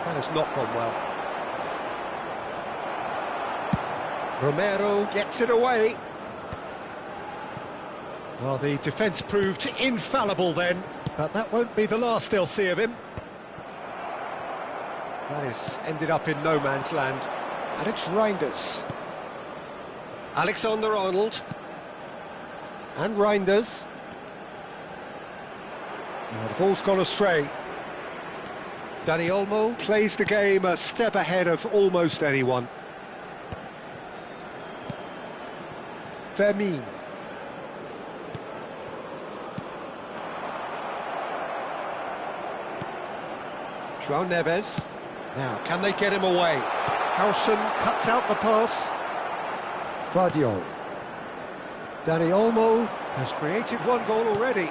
That has not gone well. Romero gets it away. Well, the defence proved infallible then, but that won't be the last they'll see of him. That has ended up in no man's land. And it's Reinders. Alexander-Arnold. And Reinders. Oh, the ball's gone astray. Dani Olmo plays the game a step ahead of almost anyone. Fermin. João Neves. Now, can they get him away? Howson cuts out the pass. Vardiol. Dani Olmo has created one goal already.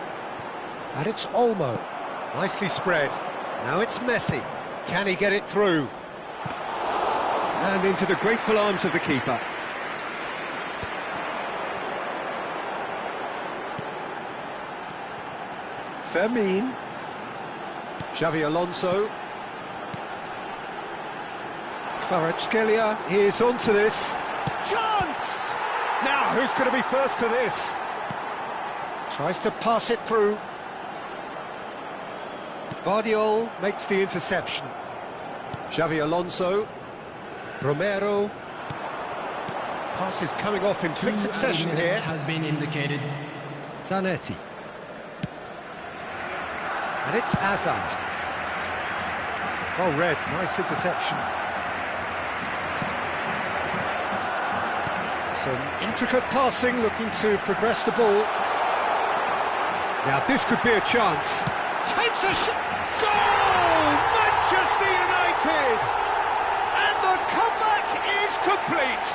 And it's Olmo. Nicely spread. Now it's Messi. Can he get it through? And into the grateful arms of the keeper. Fermin. Xavi Alonso. Kvaratskhelia is onto this. Chance! Now, who's going to be first to this? Tries to pass it through. Vardiol makes the interception. Xavi Alonso. Romero. Pass is coming off in quick succession here. Has been indicated. Zanetti. And it's Hazard. Well read, nice interception. Some intricate passing, looking to progress the ball. Now this could be a chance. Takes a shot. Goal! Manchester United! And the comeback is complete.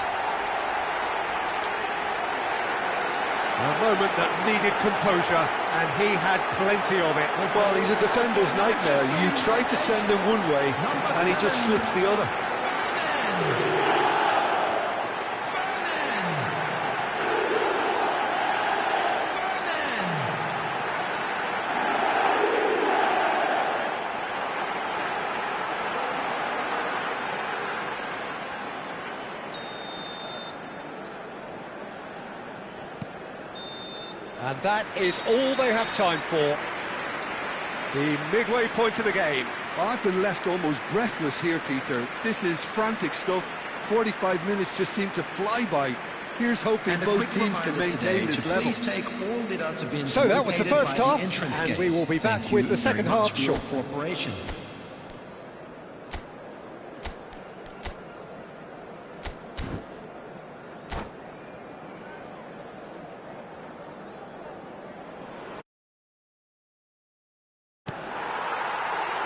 A moment that needed composure, and he had plenty of it. Well, he's a defender's nightmare. You try to send him one way, and he just slips the other. And that is all they have time for. The midway point of the game. Well, I've been left almost breathless here, Peter. This is frantic stuff. 45 minutes just seem to fly by. Here's hoping both teams can maintain this level. So that was the first half, and we will be back with the second half shortly.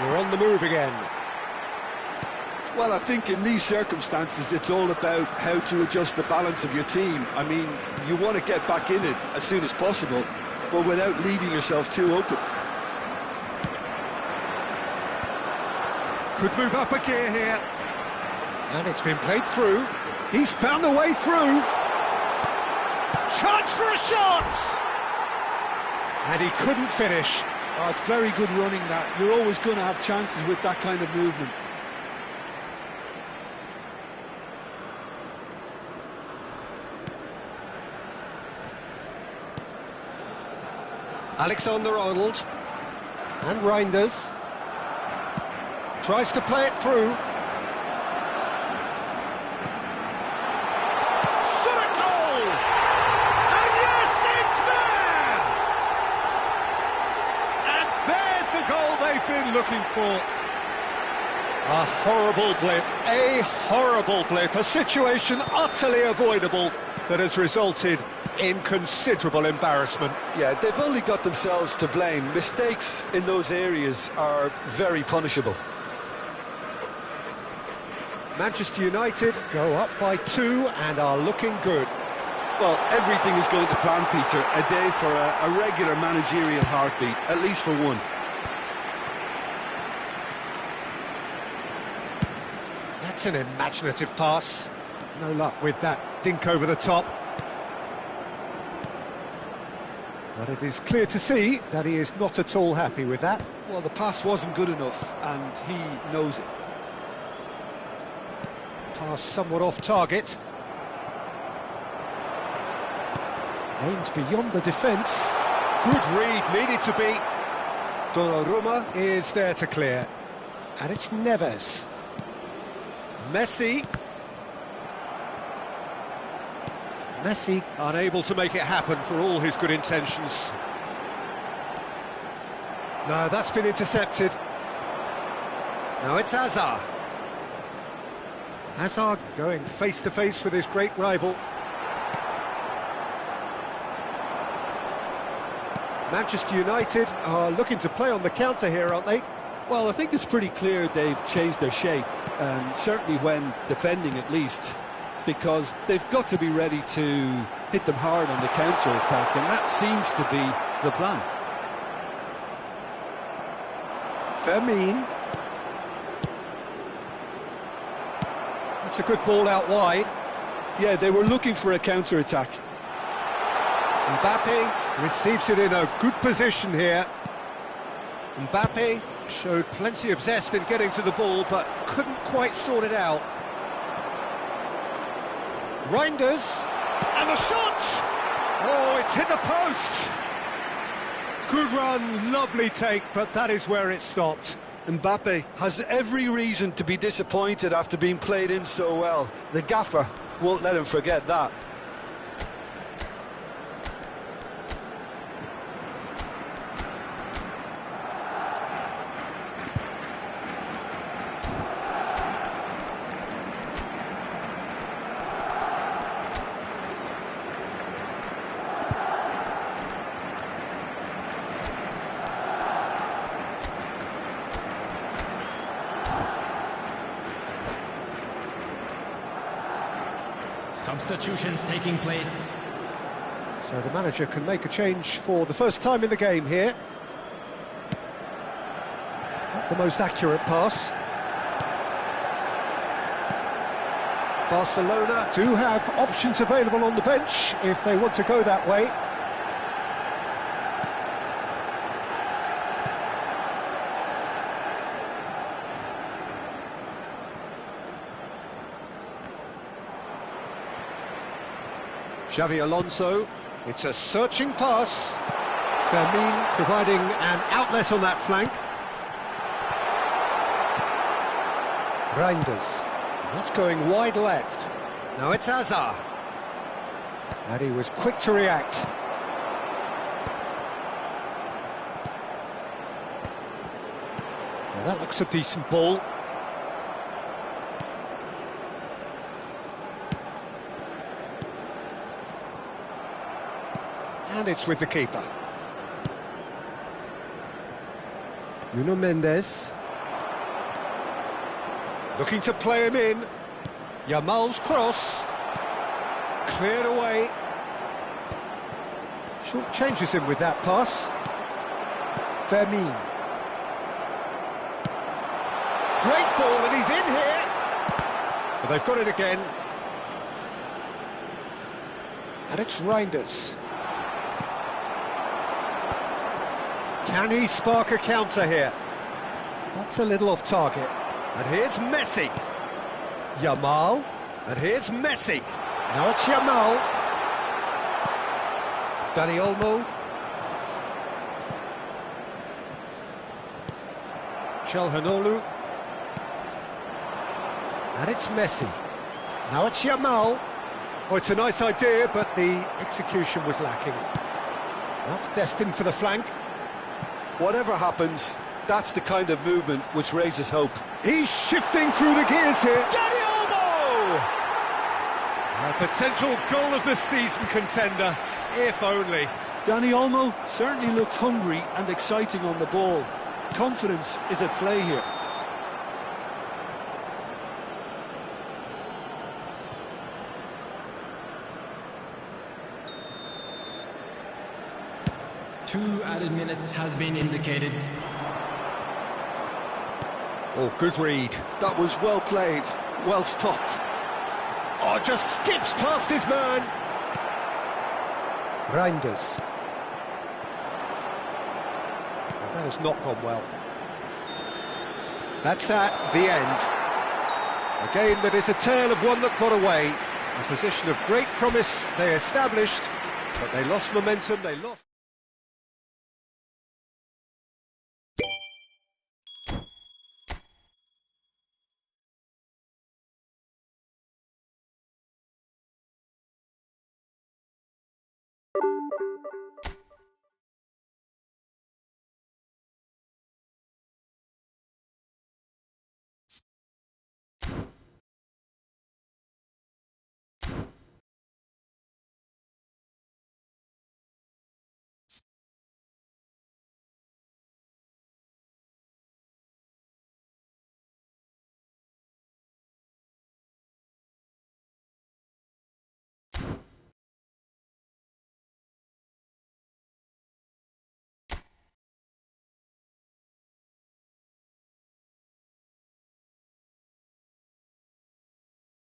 We're on the move again. Well, I think in these circumstances, it's all about how to adjust the balance of your team. I mean, you want to get back in it as soon as possible, but without leaving yourself too open. Could move up a gear here. And it's been played through. He's found a way through. Chance for a shot! And he couldn't finish. Oh, it's very good running that. You're always going to have chances with that kind of movement. Alexander-Arnold. And Reinders. Tries to play it through. Shot a goal! And yes, it's there! And there's the goal they've been looking for. A horrible blip, a situation utterly avoidable that has resulted in considerable embarrassment. Yeah, they've only got themselves to blame. Mistakes in those areas are very punishable. Manchester United go up by 2 and are looking good. Well, everything is going to plan, Peter. A day for a regular managerial heartbeat, at least for one. That's an imaginative pass. No luck with that dink over the top. But it is clear to see that he is not at all happy with that. Well, the pass wasn't good enough, and he knows it. Pass somewhat off target. Aimed beyond the defence. Good read, needed to be. Donnarumma is there to clear. And it's Neves. Messi. Messi unable to make it happen for all his good intentions. No, that's been intercepted. Now it's Hazard. Hazard going face-to-face with his great rival. Manchester United are looking to play on the counter here, aren't they? Well, I think it's pretty clear they've changed their shape, certainly when defending at least, because they've got to be ready to hit them hard on the counter-attack, and that seems to be the plan. Fermin. That's a good ball out wide. Yeah, they were looking for a counter-attack. Mbappe receives it in a good position here. Mbappe showed plenty of zest in getting to the ball, but couldn't quite sort it out. Reinders, and the shot! Oh, it's hit the post! Good run, lovely take, but that is where it stopped. Mbappe has every reason to be disappointed after being played in so well. The gaffer won't let him forget that. Substitutions taking place. So the manager can make a change for the first time in the game here. Not the most accurate pass. Barcelona do have options available on the bench if they want to go that way. Xavi Alonso, it's a searching pass. Fermin providing an outlet on that flank. Reinders, that's going wide left. Now it's Hazard. And he was quick to react. Now that looks a decent ball. And it's with the keeper. Nuno Mendes. Looking to play him in. Yamal's cross. Cleared away. Short changes him with that pass. Fermin. Great ball, and he's in here. But they've got it again. And it's Reinders. Can he spark a counter here? That's a little off target. And here's Messi. Yamal. And here's Messi. Now it's Yamal. Dani Olmo. Çalhanoğlu. And it's Messi. Now it's Yamal. Oh, it's a nice idea, but the execution was lacking. That's destined for the flank. Whatever happens, that's the kind of movement which raises hope. He's shifting through the gears here. Dani Olmo! A potential goal of the season contender, if only. Dani Olmo certainly looked hungry and exciting on the ball. Confidence is at play here. Two added minutes has been indicated. Oh, good read. That was well played, well stopped. Oh, just skips past his man. Reinders. Well, that has not gone well. That's at the end. A game that is a tale of one that got away. A position of great promise they established, but they lost momentum, they lost...